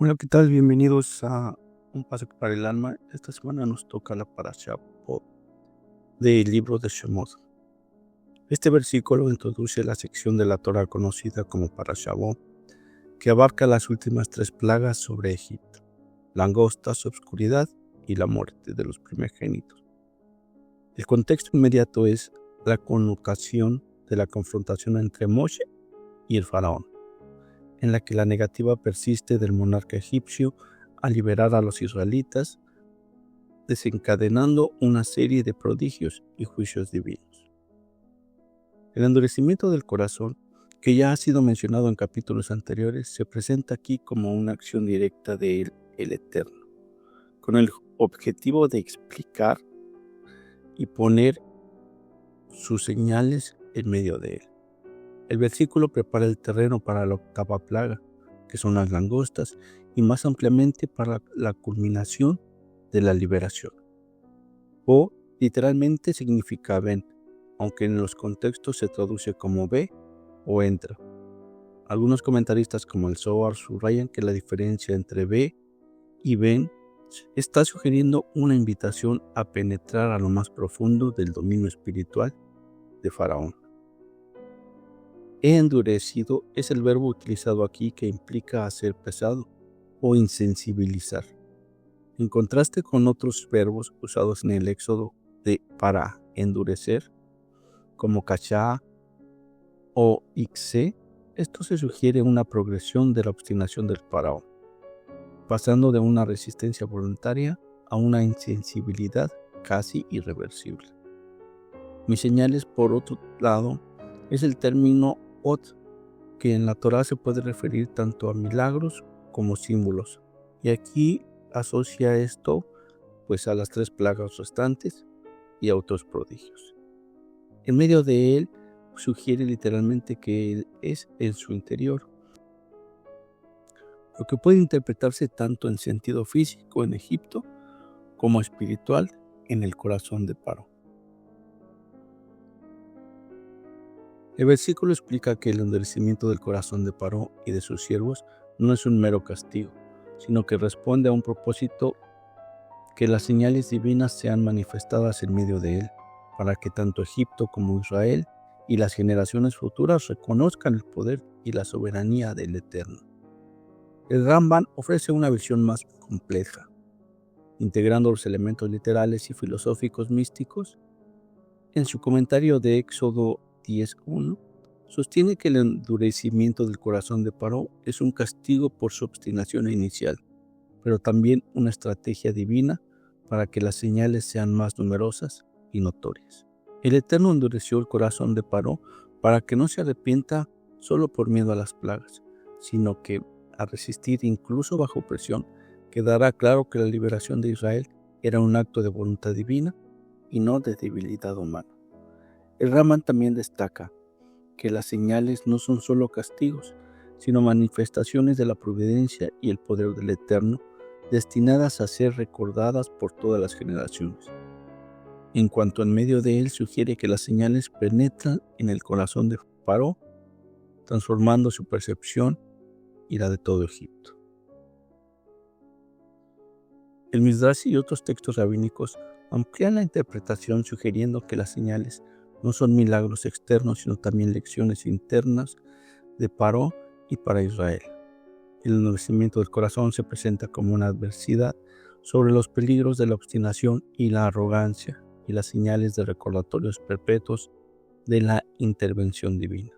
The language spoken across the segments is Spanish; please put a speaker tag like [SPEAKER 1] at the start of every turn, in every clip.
[SPEAKER 1] Hola, ¿qué tal? Bienvenidos a Un Paso para el Alma. Esta semana nos toca la Parashá Bo del libro de Shemot. Este versículo introduce la sección de la Torah conocida como Parashá Bo, que abarca las últimas 3 plagas sobre Egipto: langostas, obscuridad y la muerte de los primogénitos. El contexto inmediato es la connotación de la confrontación entre Moshe y el faraón, en la que la negativa persiste del monarca egipcio a liberar a los israelitas, desencadenando una serie de prodigios y juicios divinos. El endurecimiento del corazón, que ya ha sido mencionado en capítulos anteriores, se presenta aquí como una acción directa de el Eterno, con el objetivo de explicar y poner sus señales en medio de él. El versículo prepara el terreno para la 8ª plaga, que son las langostas, y más ampliamente para la culminación de la liberación. O literalmente significa ven, aunque en los contextos se traduce como ve o entra. Algunos comentaristas como el Zohar subrayan que la diferencia entre ve y ven está sugiriendo una invitación a penetrar a lo más profundo del dominio espiritual de Faraón. He endurecido es el verbo utilizado aquí, que implica hacer pesado o insensibilizar, en contraste con otros verbos usados en el Éxodo para endurecer, como kashá o ikse. Esto se sugiere una progresión de la obstinación del faraón, pasando de una resistencia voluntaria a una insensibilidad casi irreversible. Mis señales, por otro lado, es el término ot, que en la Torah se puede referir tanto a milagros como símbolos, y aquí asocia esto pues a las 3 plagas restantes y a otros prodigios. En medio de él sugiere literalmente que él es en su interior, lo que puede interpretarse tanto en sentido físico en Egipto como espiritual en el corazón de Paró. El versículo explica que el endurecimiento del corazón de Paró y de sus siervos no es un mero castigo, sino que responde a un propósito: que las señales divinas sean manifestadas en medio de él, para que tanto Egipto como Israel y las generaciones futuras reconozcan el poder y la soberanía del Eterno. El Ramban ofrece una visión más compleja, integrando los elementos literales y filosóficos místicos. En su comentario de Éxodo 10:1, sostiene que el endurecimiento del corazón de Paró es un castigo por su obstinación inicial, pero también una estrategia divina para que las señales sean más numerosas y notorias. El Eterno endureció el corazón de Paró para que no se arrepienta solo por miedo a las plagas, sino que, a resistir incluso bajo presión, quedará claro que la liberación de Israel era un acto de voluntad divina y no de debilidad humana. El Ramán también destaca que las señales no son solo castigos, sino manifestaciones de la providencia y el poder del Eterno, destinadas a ser recordadas por todas las generaciones. En cuanto en medio de él sugiere que las señales penetran en el corazón de Paró, transformando su percepción y la de todo Egipto. El Midrash y otros textos rabínicos amplían la interpretación, sugiriendo que las señales no son milagros externos, sino también lecciones internas de Paró y para Israel. El endurecimiento del corazón se presenta como una adversidad sobre los peligros de la obstinación y la arrogancia, y las señales de recordatorios perpetuos de la intervención divina.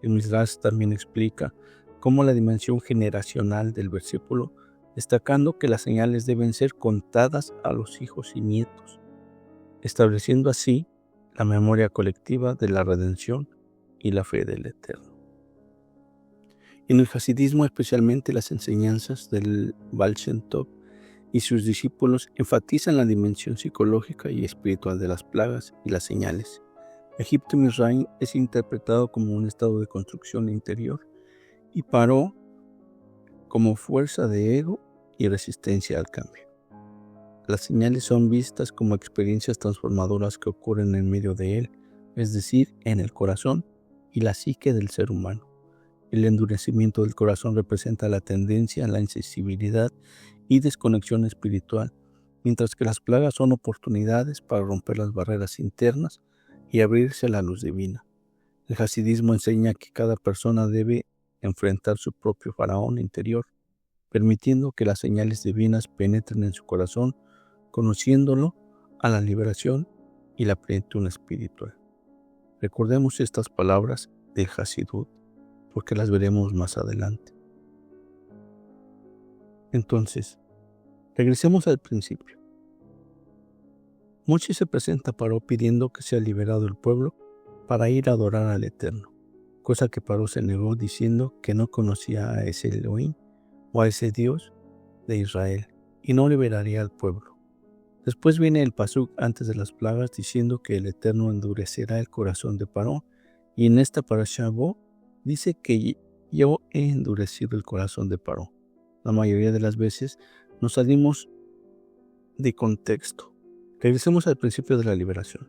[SPEAKER 1] El Midrash también explica cómo la dimensión generacional del versículo, destacando que las señales deben ser contadas a los hijos y nietos, estableciendo así la memoria colectiva de la redención y la fe del Eterno. En el Hasidismo, especialmente las enseñanzas del Baal Shem Tov y sus discípulos enfatizan la dimensión psicológica y espiritual de las plagas y las señales. Egipto y Misraim es interpretado como un estado de construcción interior y Paró como fuerza de ego y resistencia al cambio. Las señales son vistas como experiencias transformadoras que ocurren en medio de él, es decir, en el corazón y la psique del ser humano, El endurecimiento del corazón representa la tendencia a la insensibilidad y desconexión espiritual, mientras que las plagas son oportunidades para romper las barreras internas y abrirse a la luz divina. El hasidismo enseña que cada persona debe enfrentar su propio faraón interior, permitiendo que las señales divinas penetren en su corazón, conociéndolo a la liberación y la plenitud espiritual. Recordemos estas palabras del Hasidut, porque las veremos más adelante. Entonces, regresemos al principio. Moshe se presenta a Paró pidiendo que sea liberado el pueblo para ir a adorar al Eterno, cosa que Paró se negó diciendo que no conocía a ese Elohim o a ese Dios de Israel y no liberaría al pueblo. Después viene el pasuk antes de las plagas diciendo que el Eterno endurecerá el corazón de Paró, y en esta parashá Bo dice que yo he endurecido el corazón de Paró. La mayoría de las veces nos salimos de contexto. Regresemos al principio de la liberación.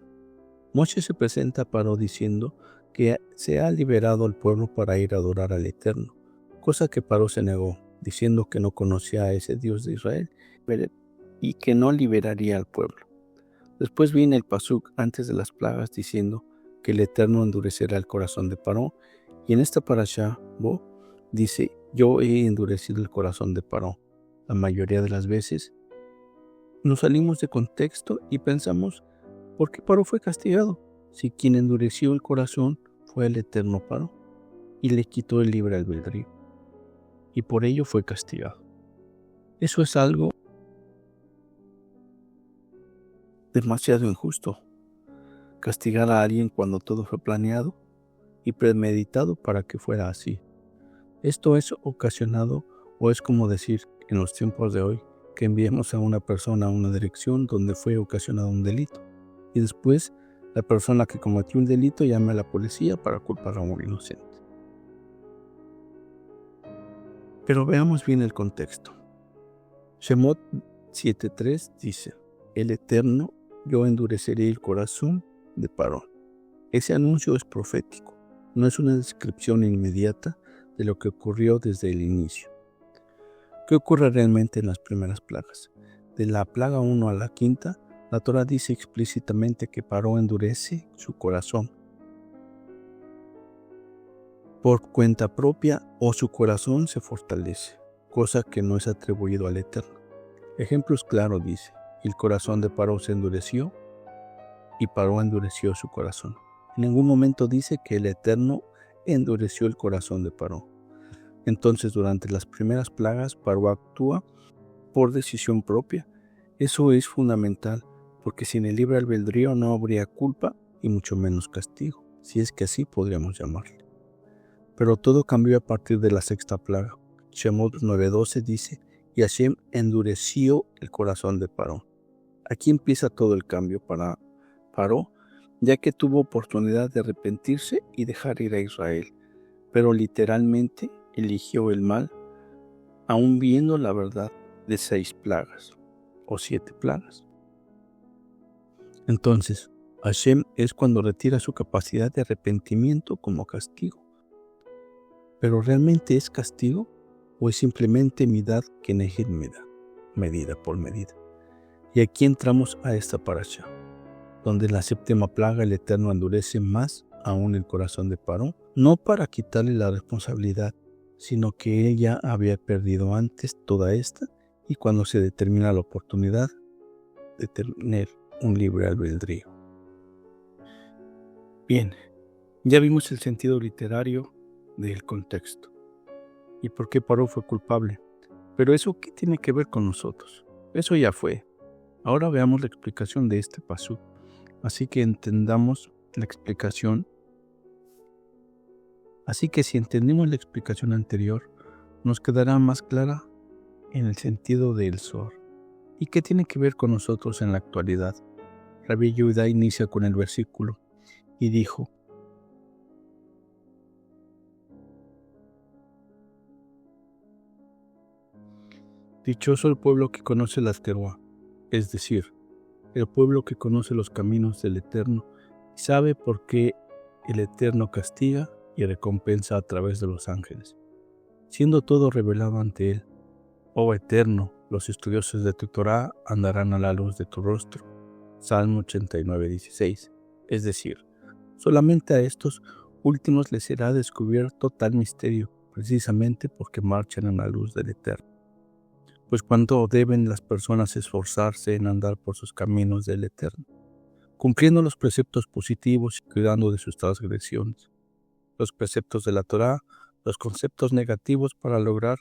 [SPEAKER 1] Moshe se presenta a Paró diciendo que se ha liberado al pueblo para ir a adorar al Eterno, cosa que Paró se negó, diciendo que no conocía a ese Dios de Israel y que no liberaría al pueblo. Después viene el pasuk antes de las plagas diciendo que el Eterno endurecerá el corazón de Paró, y en esta parashá Bo dice yo he endurecido el corazón de Paró. La mayoría de las veces nos salimos de contexto y pensamos ¿por qué Paró fue castigado? Si quien endureció el corazón fue el Eterno Paró y le quitó el libre albedrío, y por ello fue castigado. Eso es algo demasiado injusto, castigar a alguien cuando todo fue planeado y premeditado para que fuera así. Esto es ocasionado, o es como decir en los tiempos de hoy, que enviemos a una persona a una dirección donde fue ocasionado un delito, y después la persona que cometió el delito llame a la policía para culpar a un inocente. Pero veamos bien el contexto. Shemot 7:3 dice, el Eterno, yo endureceré el corazón de Paró. Ese anuncio es profético, no es una descripción inmediata de lo que ocurrió desde el inicio. ¿Qué ocurre realmente en las primeras plagas? De la plaga 1 a la 5, la Torah dice explícitamente que Paró endurece su corazón por cuenta propia o su corazón se fortalece, cosa que no es atribuido al Eterno. Ejemplos claros dice, el corazón de Paró se endureció y Paró endureció su corazón. En ningún momento dice que el Eterno endureció el corazón de Paró. Entonces, durante las primeras plagas, Paró actúa por decisión propia. Eso es fundamental, porque sin el libre albedrío no habría culpa y mucho menos castigo, si es que así podríamos llamarle. Pero todo cambió a partir de la sexta plaga. Shemot 9:12 dice, y Hashem endureció el corazón de Paró. Aquí empieza todo el cambio para Paró, ya que tuvo oportunidad de arrepentirse y dejar ir a Israel, pero literalmente eligió el mal, aún viendo la verdad de 6 plagas o 7 plagas. Entonces, Hashem es cuando retira su capacidad de arrepentimiento como castigo. ¿Pero realmente es castigo o es simplemente midad keneged midad, medida por medida? Y aquí entramos a esta parashá, donde en la séptima plaga el Eterno endurece más aún el corazón de Paró, no para quitarle la responsabilidad, sino que él ya había perdido antes toda esta, y cuando se determina la oportunidad de tener un libre albedrío. Bien, ya vimos el sentido literario del contexto y por qué Paró fue culpable, pero eso ¿qué tiene que ver con nosotros? Eso ya fue. Ahora veamos la explicación de este pasuk, así que entendamos la explicación. Así que si entendimos la explicación anterior, nos quedará más clara en el sentido del Zohar. ¿Y qué tiene que ver con nosotros en la actualidad? Rabbi Yehuda inicia con el versículo y dijo, dichoso el pueblo que conoce la teruá, es decir, el pueblo que conoce los caminos del Eterno y sabe por qué el Eterno castiga y recompensa a través de los ángeles, siendo todo revelado ante él. Oh Eterno, los estudiosos de tu Torá andarán a la luz de tu rostro. Salmo 89:16. Es decir, solamente a estos últimos les será descubierto tal misterio, precisamente porque marchan en la luz del Eterno. Pues cuánto deben las personas esforzarse en andar por sus caminos del Eterno, cumpliendo los preceptos positivos y cuidando de sus transgresiones, los preceptos de la Torá, los conceptos negativos para lograr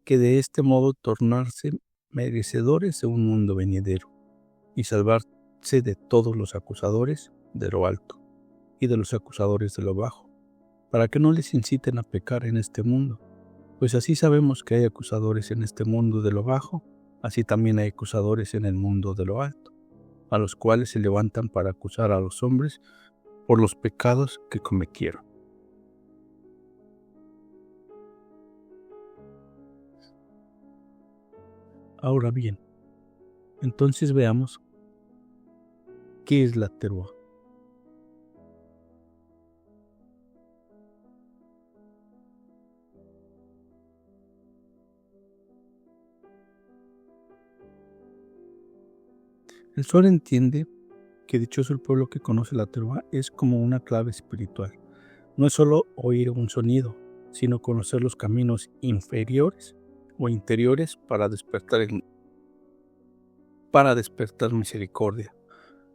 [SPEAKER 1] que de este modo tornarse merecedores de un mundo venidero y salvarse de todos los acusadores de lo alto y de los acusadores de lo bajo, para que no les inciten a pecar en este mundo, pues así sabemos que hay acusadores en este mundo de lo bajo, así también hay acusadores en el mundo de lo alto, a los cuales se levantan para acusar a los hombres por los pecados que cometieron. Ahora bien, entonces veamos qué es la teruá. El Zohar entiende que dichoso el pueblo que conoce la teruá es como una clave espiritual. No es solo oír un sonido, sino conocer los caminos inferiores o interiores para despertar misericordia,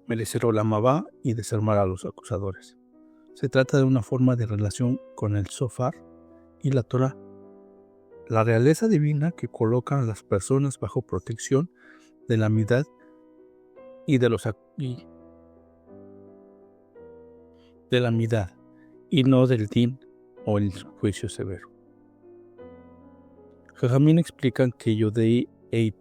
[SPEAKER 1] merecer olam habá y desarmar a los acusadores. Se trata de una forma de relación con el Zofar y la Torá, la realeza divina que coloca a las personas bajo protección de la midad y no del din o el juicio severo. Jajamín explican que Yodei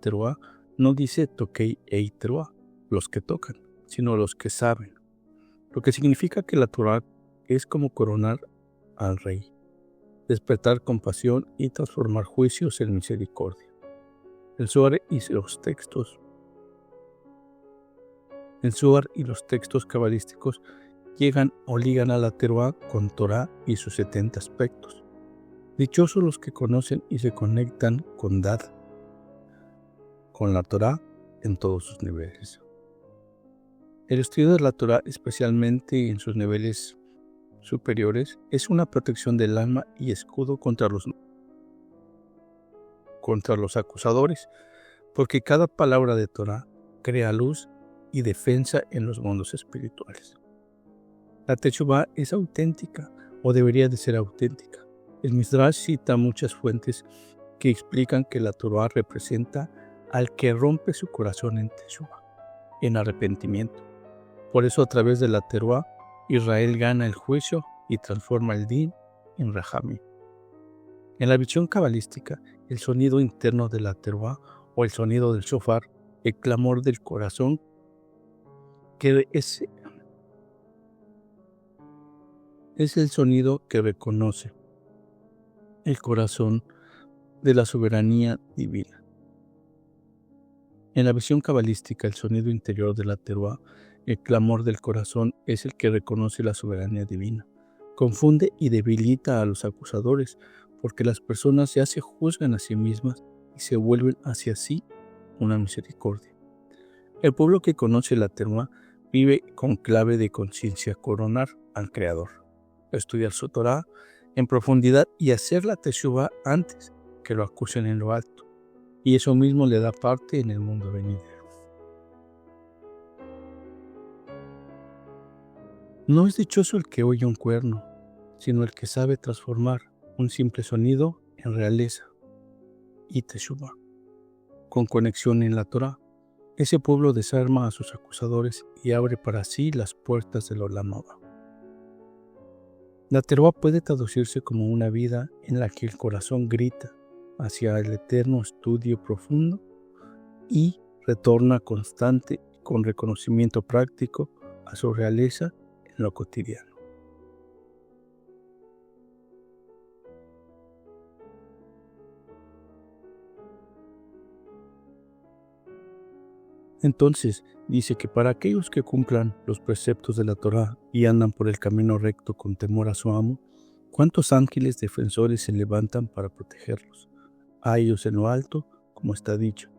[SPEAKER 1] Teruá no dice Tokei Teruá, los que tocan, sino los que saben, lo que significa que la Torá es como coronar al rey, despertar compasión y transformar juicios en misericordia. El Zohar y los textos cabalísticos llegan o ligan a la teruá con Torá y sus 70 aspectos. Dichosos los que conocen y se conectan con Dad, con la Torá en todos sus niveles. El estudio de la Torá, especialmente en sus niveles superiores, es una protección del alma y escudo contra los acusadores, porque cada palabra de Torá crea luz y defensa en los mundos espirituales. La Teshuvá es auténtica, o debería de ser auténtica. El Midrash cita muchas fuentes que explican que la Torá representa al que rompe su corazón en Teshuvá, en arrepentimiento. Por eso a través de la Teruá, Israel gana el juicio y transforma el din en Rahamim. En la visión cabalística, el sonido interno de la Teruá o el sonido del shofar, el clamor del corazón, que es el sonido que reconoce el corazón de la soberanía divina. En la visión cabalística, el sonido interior de la teruá, el clamor del corazón, es el que reconoce la soberanía divina. Confunde y debilita a los acusadores, porque las personas ya se juzgan a sí mismas y se vuelven hacia sí una misericordia. El pueblo que conoce la teruá vive con clave de conciencia coronar al Creador, estudiar su Torá en profundidad y hacer la teshuvá antes que lo acusen en lo alto, y eso mismo le da parte en el mundo venidero. No es dichoso el que oye un cuerno, sino el que sabe transformar un simple sonido en realeza y teshuvá, con conexión en la Torá. Ese pueblo desarma a sus acusadores y abre para sí las puertas del olam habá. La teruá puede traducirse como una vida en la que el corazón grita hacia el eterno estudio profundo y retorna constante con reconocimiento práctico a su realeza en lo cotidiano. Entonces dice que para aquellos que cumplan los preceptos de la Torá y andan por el camino recto con temor a su amo, ¿Cuántos ángeles defensores se levantan para protegerlos? A ellos en lo alto, como está dicho.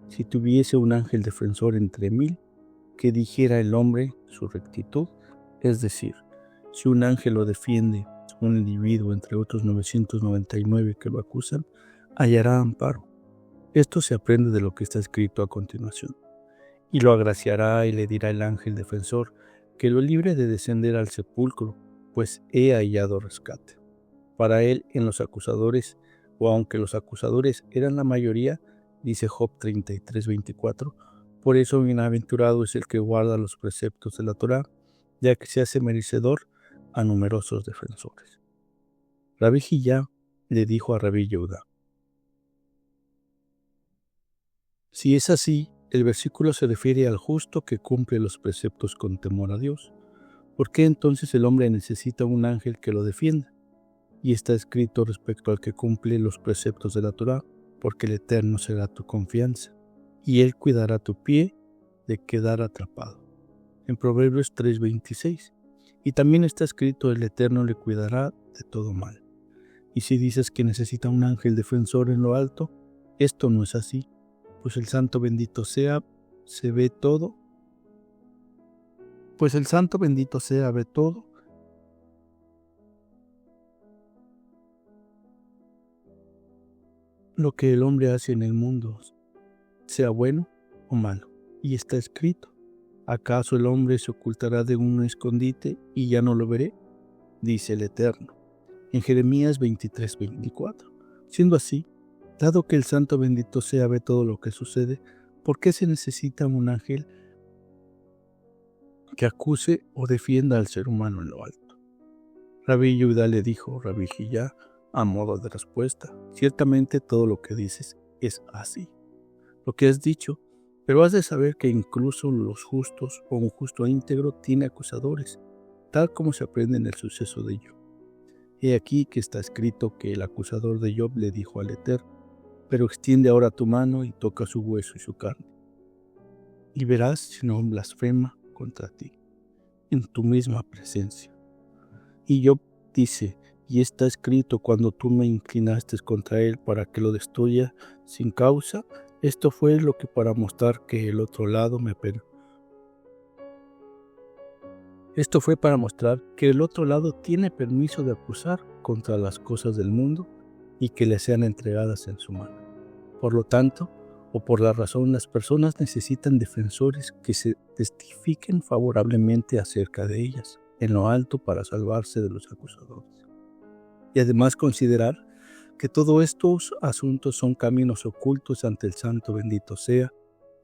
[SPEAKER 1] Si tuviese un ángel defensor entre 1000, que dijera el hombre su rectitud, es decir, si un ángel lo defiende a un individuo entre otros 999 que lo acusan, hallará amparo. Esto se aprende de lo que está escrito a continuación. Y lo agraciará y le dirá el ángel defensor, que lo libre de descender al sepulcro, pues he hallado rescate. Para él en los acusadores, o aunque los acusadores eran la mayoría, dice Job 33:24, por eso bienaventurado es el que guarda los preceptos de la Torá, ya que se hace merecedor a numerosos defensores. Rabbi Hillá le dijo a Rabbi Yehuda: si es así, el versículo se refiere al justo que cumple los preceptos con temor a Dios. ¿Por qué entonces el hombre necesita un ángel que lo defienda? Y está escrito respecto al que cumple los preceptos de la Torá, porque el Eterno será tu confianza, y Él cuidará tu pie de quedar atrapado. En Proverbios 3:26. Y también está escrito: el Eterno le cuidará de todo mal. Y si dices que necesita un ángel defensor en lo alto, esto no es así, pues el Santo bendito sea, ve todo, lo que el hombre hace en el mundo, sea bueno o malo. Y está escrito: ¿acaso el hombre se ocultará de un escondite y ya no lo veré? Dice el Eterno. En Jeremías 23:24. Siendo así, dado que el Santo bendito sea ve todo lo que sucede, ¿por qué se necesita un ángel que acuse o defienda al ser humano en lo alto? Rabbi Yehuda le dijo a Rabbi Hillá a modo de respuesta: ciertamente todo lo que dices es así, lo que has dicho, pero has de saber que incluso los justos o un justo íntegro tiene acusadores, tal como se aprende en el suceso de Job. He aquí que está escrito que el acusador de Job le dijo al Eterno: pero extiende ahora tu mano y toca su hueso y su carne, y verás si no blasfema contra ti, en tu misma presencia. Y Job dice: y está escrito, cuando tú me inclinaste contra él para que lo destruya sin causa, esto fue lo que para mostrar que el otro lado tiene permiso de acusar contra las cosas del mundo y que le sean entregadas en su mano. Por lo tanto, o por la razón, las personas necesitan defensores que se testifiquen favorablemente acerca de ellas, en lo alto, para salvarse de los acusadores. Y además considerar que todos estos asuntos son caminos ocultos ante el Santo bendito sea,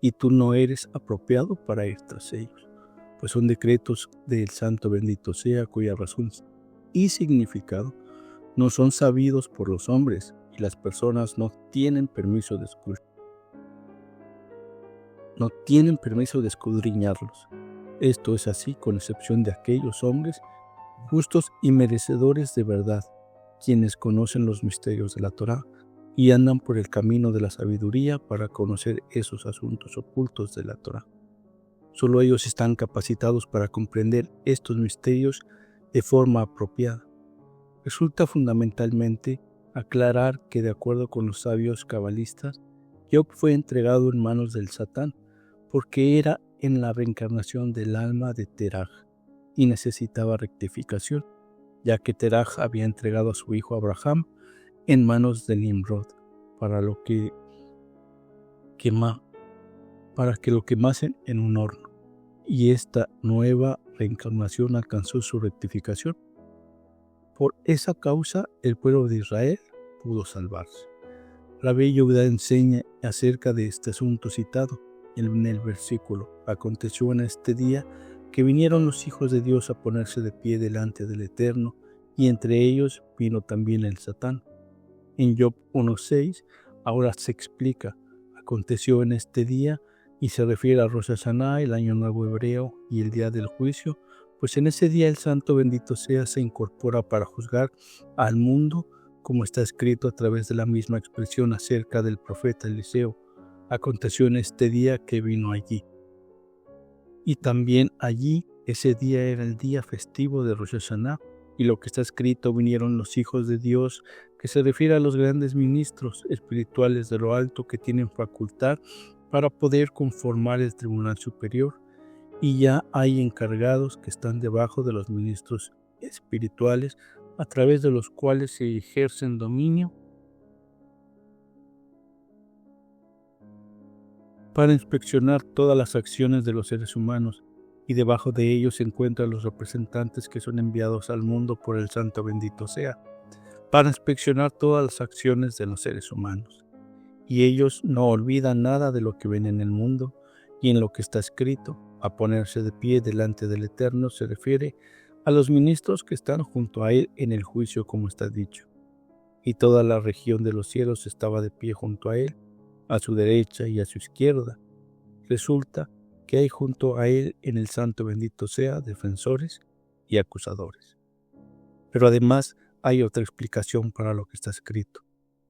[SPEAKER 1] y tú no eres apropiado para ir tras ellos, pues son decretos del Santo bendito sea, cuya razón y significado no son sabidos por los hombres, y las personas no tienen permiso de escudriñarlos. Esto es así con excepción de aquellos hombres justos y merecedores de verdad, quienes conocen los misterios de la Torá y andan por el camino de la sabiduría para conocer esos asuntos ocultos de la Torá. Solo ellos están capacitados para comprender estos misterios de forma apropiada. Resulta fundamentalmente aclarar que, de acuerdo con los sabios cabalistas, Job fue entregado en manos del Satán porque era en la reencarnación del alma de Teraj y necesitaba rectificación, ya que Teraj había entregado a su hijo Abraham en manos de Nimrod para que lo quemasen en un horno, y esta nueva reencarnación alcanzó su rectificación. Por esa causa el pueblo de Israel pudo salvarse. Rabbi Yehuda enseña acerca de este asunto citado en el versículo: aconteció en este día que vinieron los hijos de Dios a ponerse de pie delante del Eterno, y entre ellos vino también el Satán. En Job 1:6 ahora se explica: aconteció en este día, y se refiere a Rosh Hashanah, el año nuevo hebreo y el día del juicio, pues en ese día el Santo bendito sea se incorpora para juzgar al mundo, como está escrito a través de la misma expresión acerca del profeta Eliseo: aconteció en este día que vino allí. Y también allí, ese día era el día festivo de Rosh Hashanah, y lo que está escrito vinieron los hijos de Dios, que se refiere a los grandes ministros espirituales de lo alto que tienen facultad para poder conformar el tribunal superior, y ya hay encargados que están debajo de los ministros espirituales, a través de los cuales se ejercen dominio para inspeccionar todas las acciones de los seres humanos, y debajo de ellos se encuentran los representantes que son enviados al mundo por el Santo bendito sea, para inspeccionar todas las acciones de los seres humanos. Y ellos no olvidan nada de lo que ven en el mundo y en lo que está escrito. A ponerse de pie delante del Eterno se refiere a los ministros que están junto a él en el juicio, como está dicho. Y toda la región de los cielos estaba de pie junto a él, a su derecha y a su izquierda. Resulta que hay junto a él en el Santo bendito sea defensores y acusadores. Pero además hay otra explicación para lo que está escrito.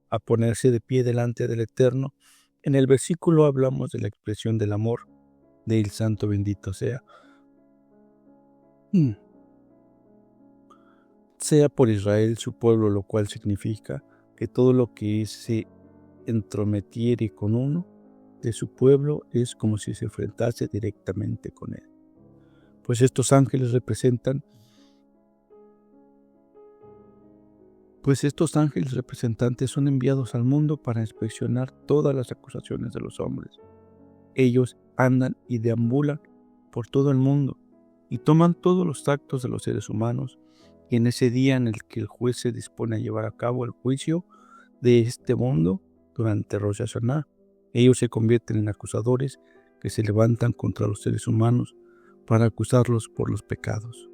[SPEAKER 1] A ponerse de pie delante del Eterno, en el versículo hablamos de la expresión del amor del Santo bendito sea. Sea por Israel su pueblo, lo cual significa que todo lo que se entrometiere con uno de su pueblo es como si se enfrentase directamente con él. Pues estos ángeles representantes son enviados al mundo para inspeccionar todas las acusaciones de los hombres. Ellos andan y deambulan por todo el mundo y toman todos los actos de los seres humanos, y en ese día en el que el juez se dispone a llevar a cabo el juicio de este mundo durante Rosh Hashanah, ellos se convierten en acusadores que se levantan contra los seres humanos para acusarlos por los pecados.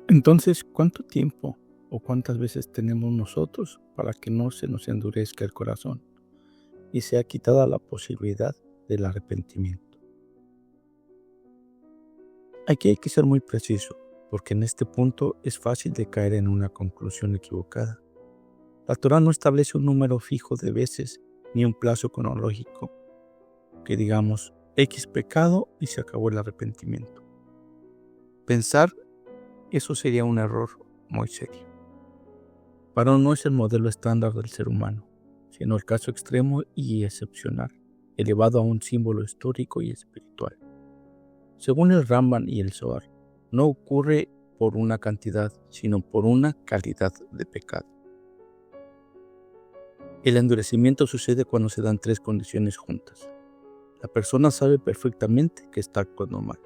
[SPEAKER 1] Entonces, ¿cuánto tiempo o cuántas veces tenemos nosotros para que no se nos endurezca el corazón y sea quitada la posibilidad del arrepentimiento? Aquí hay que ser muy preciso, porque en este punto es fácil de caer en una conclusión equivocada. La Torá no establece un número fijo de veces ni un plazo cronológico que digamos X pecado y se acabó el arrepentimiento. Pensar eso sería un error muy serio. Parón no es el modelo estándar del ser humano, sino el caso extremo y excepcional, elevado a un símbolo histórico y espiritual. Según el Ramban y el Zohar, no ocurre por una cantidad, sino por una calidad de pecado. El endurecimiento sucede cuando se dan tres condiciones juntas. La persona sabe perfectamente que está actuando mal,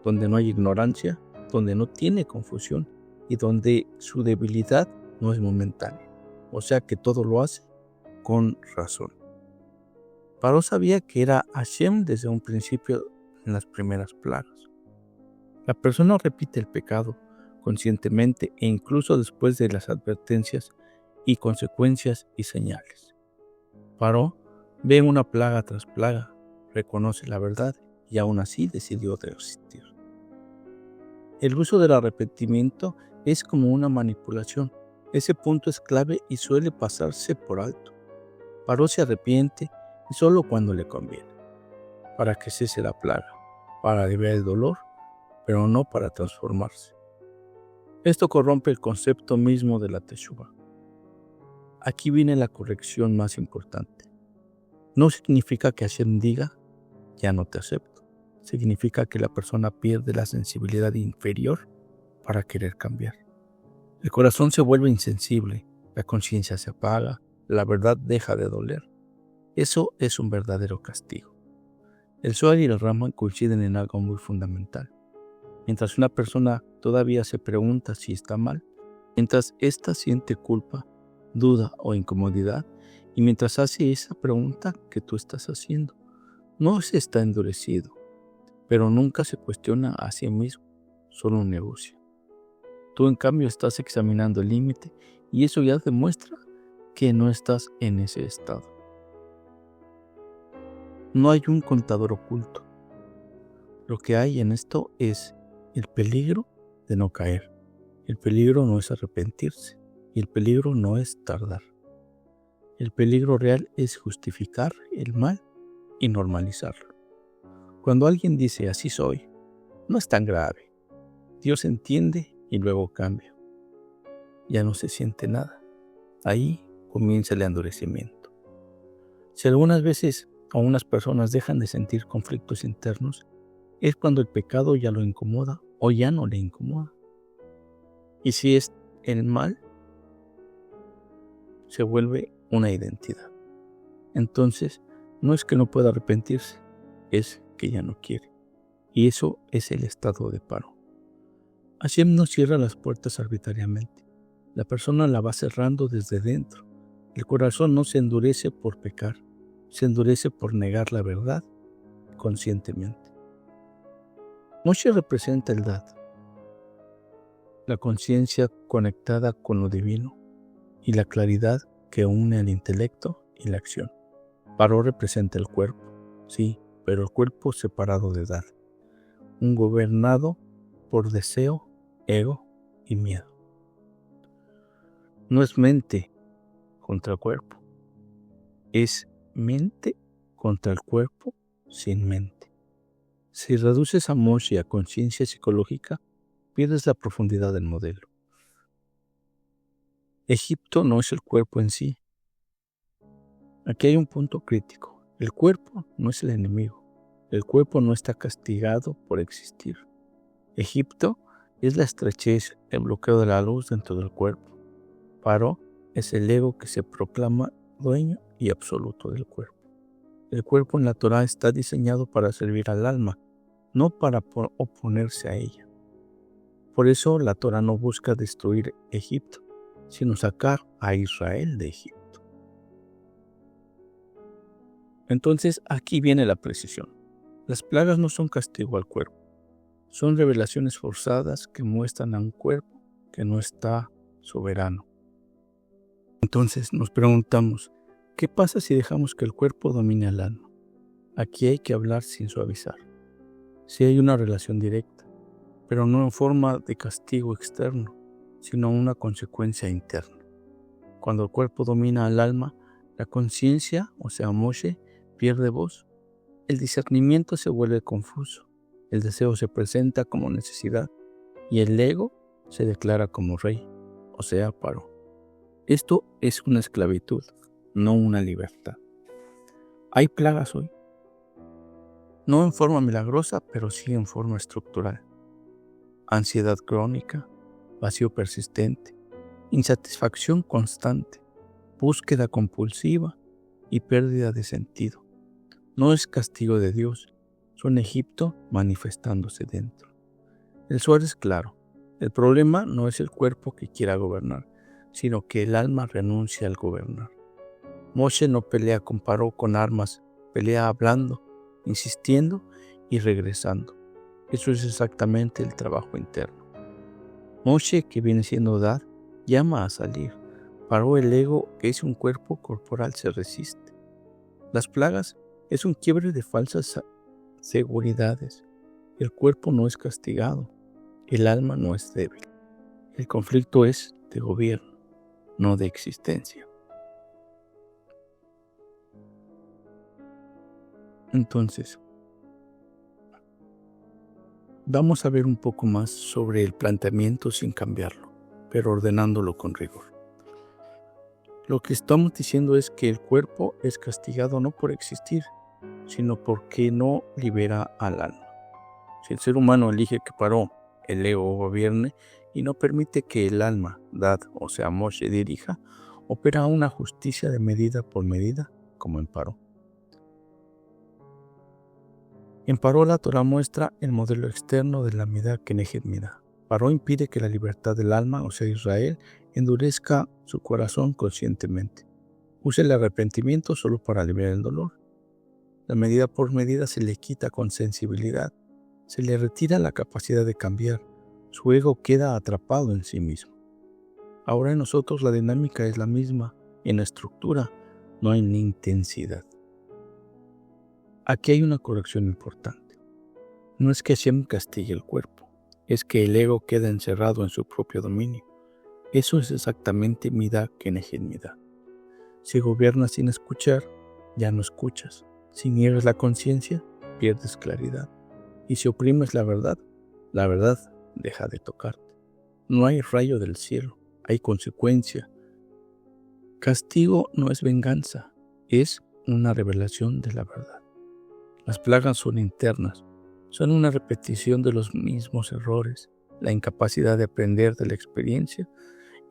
[SPEAKER 1] donde no hay ignorancia, donde no tiene confusión y donde su debilidad no es momentánea, o sea que todo lo hace con razón. Paró sabía que era Hashem desde un principio en las primeras plagas. La persona repite el pecado conscientemente e incluso después de las advertencias y consecuencias y señales. Paró ve una plaga tras plaga, reconoce la verdad y aún así decidió resistir. El uso del arrepentimiento es como una manipulación. Ese punto es clave y suele pasarse por alto. Paró se arrepiente y solo cuando le conviene, para que cese la plaga, para aliviar el dolor, pero no para transformarse. Esto corrompe el concepto mismo de la Teshuvah. Aquí viene la corrección más importante. No significa que Hashem diga, ya no te acepto. Significa que la persona pierde la sensibilidad inferior para querer cambiar. El corazón se vuelve insensible, la conciencia se apaga, la verdad deja de doler. Eso es un verdadero castigo. El Zohar y el Ramban coinciden en algo muy fundamental. Mientras una persona todavía se pregunta si está mal, mientras ésta siente culpa, duda o incomodidad, y mientras hace esa pregunta que tú estás haciendo, no se está endurecido, pero nunca se cuestiona a sí mismo, solo negocia. Tú en cambio estás examinando el límite y eso ya demuestra que no estás en ese estado. No hay un contador oculto. Lo que hay en esto es el peligro de no caer. El peligro no es arrepentirse y el peligro no es tardar. El peligro real es justificar el mal y normalizarlo. Cuando alguien dice así soy, no es tan grave. Dios entiende y luego cambia. Ya no se siente nada. Ahí comienza el endurecimiento. Si algunas veces a unas personas dejan de sentir conflictos internos, es cuando el pecado ya lo incomoda o ya no le incomoda. Y si es el mal, se vuelve una identidad. Entonces, no es que no pueda arrepentirse, es que ya no quiere. Y eso es el estado de paro. Hashem no cierra las puertas arbitrariamente. La persona la va cerrando desde dentro. El corazón no se endurece por pecar, se endurece por negar la verdad conscientemente. Moshe representa el Dad, la conciencia conectada con lo divino y la claridad que une el intelecto y la acción. Paró representa el cuerpo, sí, pero el cuerpo separado de Dad, un gobernado por deseo, ego y miedo. No es mente contra cuerpo, es mente contra el cuerpo sin mente. Si reduces a Moshe a conciencia psicológica, pierdes la profundidad del modelo. Egipto no es el cuerpo en sí. Aquí hay un punto crítico. El cuerpo no es el enemigo. El cuerpo no está castigado por existir. Egipto es la estrechez, el bloqueo de la luz dentro del cuerpo. Paró es el ego que se proclama dueño y absoluto del cuerpo. El cuerpo en la Torá está diseñado para servir al alma, no para oponerse a ella. Por eso la Torá no busca destruir Egipto, sino sacar a Israel de Egipto. Entonces aquí viene la precisión. Las plagas no son castigo al cuerpo, son revelaciones forzadas que muestran a un cuerpo que no está soberano. Entonces nos preguntamos, ¿qué pasa si dejamos que el cuerpo domine al alma? Aquí hay que hablar sin suavizar. Sí hay una relación directa, pero no en forma de castigo externo, sino una consecuencia interna. Cuando el cuerpo domina al alma, la conciencia, o sea, Moshe, pierde voz. El discernimiento se vuelve confuso, el deseo se presenta como necesidad y el ego se declara como rey, o sea, Paró. Esto es una esclavitud, no una libertad. Hay plagas hoy, no en forma milagrosa, pero sí en forma estructural. Ansiedad crónica, vacío persistente, insatisfacción constante, búsqueda compulsiva y pérdida de sentido. No es castigo de Dios, son Egipto manifestándose dentro. El Zohar es claro, el problema no es el cuerpo que quiera gobernar, sino que el alma renuncia al gobernar. Moshe no pelea con Paró con armas, pelea hablando, insistiendo y regresando. Eso es exactamente el trabajo interno. Moshe, que viene siendo Dad, llama a salir. Paró el ego, que es un cuerpo corporal, se resiste. Las plagas es un quiebre de falsas seguridades. El cuerpo no es castigado, el alma no es débil. El conflicto es de gobierno, no de existencia. Entonces, vamos a ver un poco más sobre el planteamiento sin cambiarlo, pero ordenándolo con rigor. Lo que estamos diciendo es que el cuerpo es castigado no por existir, sino porque no libera al alma. Si el ser humano elige que Paró, el ego, gobierne y no permite que el alma, Dad, o sea, Moshe, dirija, opera una justicia de medida por medida, como en Paró. En Paró la Torah muestra el modelo externo de la Midá Keneged Midá. Paró impide que la libertad del alma, o sea Israel, endurezca su corazón conscientemente. Usa el arrepentimiento solo para aliviar el dolor. La medida por medida se le quita con sensibilidad, se le retira la capacidad de cambiar, su ego queda atrapado en sí mismo. Ahora en nosotros la dinámica es la misma, en la estructura, no en la intensidad. Aquí hay una corrección importante. No es que Hashem castigue el cuerpo, es que el ego queda encerrado en su propio dominio. Eso es exactamente Midá Keneged Midá. Si gobiernas sin escuchar, ya no escuchas. Si niegas la conciencia, pierdes claridad. Y si oprimes la verdad deja de tocarte. No hay rayo del cielo, hay consecuencia. Castigo no es venganza, es una revelación de la verdad. Las plagas son internas, son una repetición de los mismos errores, la incapacidad de aprender de la experiencia,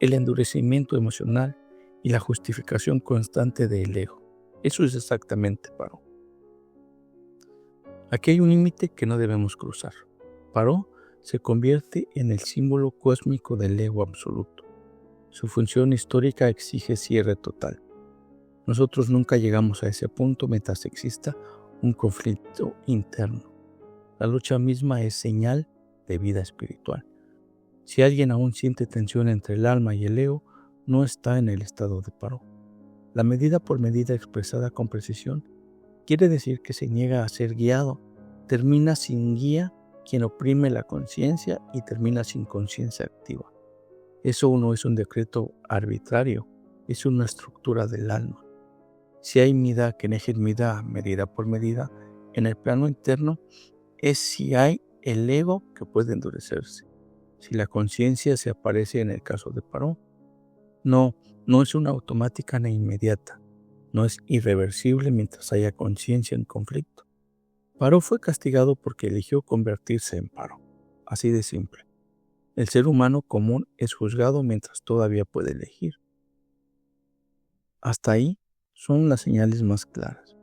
[SPEAKER 1] el endurecimiento emocional y la justificación constante del ego. Eso es exactamente Paró. Aquí hay un límite que no debemos cruzar. Paró se convierte en el símbolo cósmico del ego absoluto. Su función histórica exige cierre total. Nosotros nunca llegamos a ese punto mientras exista un conflicto interno. La lucha misma es señal de vida espiritual. Si alguien aún siente tensión entre el alma y el ego, no está en el estado de Paró. La medida por medida expresada con precisión quiere decir que se niega a ser guiado. Termina sin guía quien oprime la conciencia y termina sin conciencia activa. Eso no es un decreto arbitrario, es una estructura del alma. Si hay midá keneged midá, medida por medida, en el plano interno es si hay el ego que puede endurecerse. Si la conciencia se aparece en el caso de Paró, no es una automática ni inmediata, no es irreversible mientras haya conciencia en conflicto. Paró fue castigado porque eligió convertirse en Paró, así de simple. El ser humano común es juzgado mientras todavía puede elegir. Hasta ahí son las señales más claras.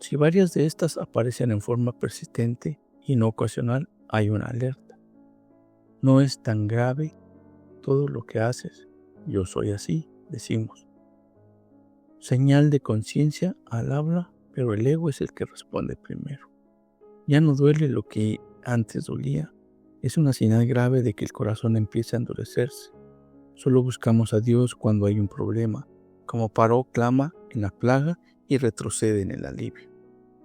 [SPEAKER 1] Si varias de estas aparecen en forma persistente y no ocasional, hay una alerta. No es tan grave todo lo que haces. Yo soy así, decimos. Señal de conciencia al habla, pero el ego es el que responde primero. Ya no duele lo que antes dolía. Es una señal grave de que el corazón empieza a endurecerse. Solo buscamos a Dios cuando hay un problema. Como Paró clama en la plaga y retrocede en el alivio.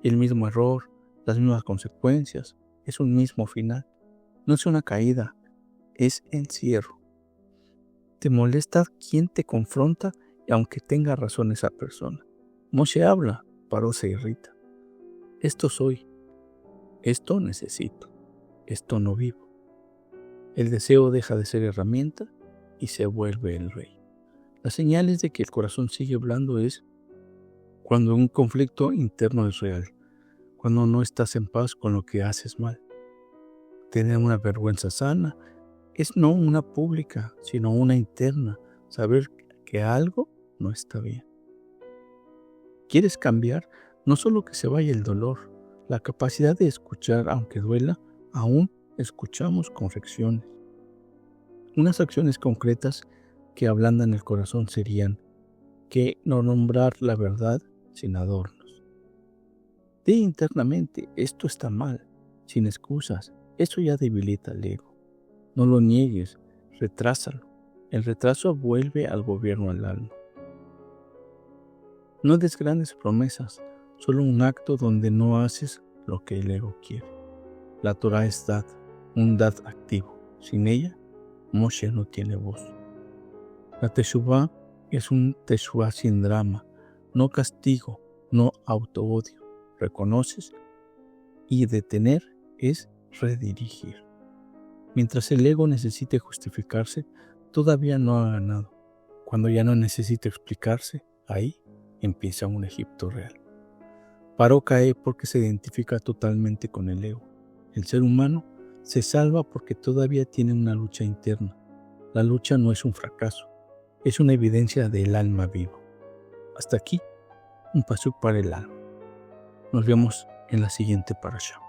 [SPEAKER 1] El mismo error, las mismas consecuencias, es un mismo final. No es una caída, es encierro. Te molesta quien te confronta y aunque tenga razón esa persona. Moshe habla, Paró se irrita. Esto soy, esto necesito, esto no vivo. El deseo deja de ser herramienta y se vuelve el rey. Las señales de que el corazón sigue blando es cuando un conflicto interno es real, cuando no estás en paz con lo que haces mal. Tener una vergüenza sana es no una pública, sino una interna, saber que algo no está bien. ¿Quieres cambiar? No solo que se vaya el dolor, la capacidad de escuchar aunque duela, aún escuchamos correcciones. Unas acciones concretas que ablandan el corazón serían que no nombrar la verdad sin adornos. Di internamente, esto está mal, sin excusas, eso ya debilita el ego. No lo niegues, retrásalo. El retraso vuelve al gobierno al alma. No des grandes promesas, solo un acto donde no haces lo que el ego quiere. La Torah es dad, un dad activo. Sin ella, Moshe no tiene voz. La Teshuvá es un Teshuvá sin drama, no castigo, no autoodio. Reconoces y detener es redirigir. Mientras el ego necesite justificarse, todavía no ha ganado. Cuando ya no necesita explicarse, ahí empieza un Egipto real. Paró cae porque se identifica totalmente con el ego. El ser humano se salva porque todavía tiene una lucha interna. La lucha no es un fracaso, es una evidencia del alma vivo. Hasta aquí, un pasuk para el alma. Nos vemos en la siguiente parasha.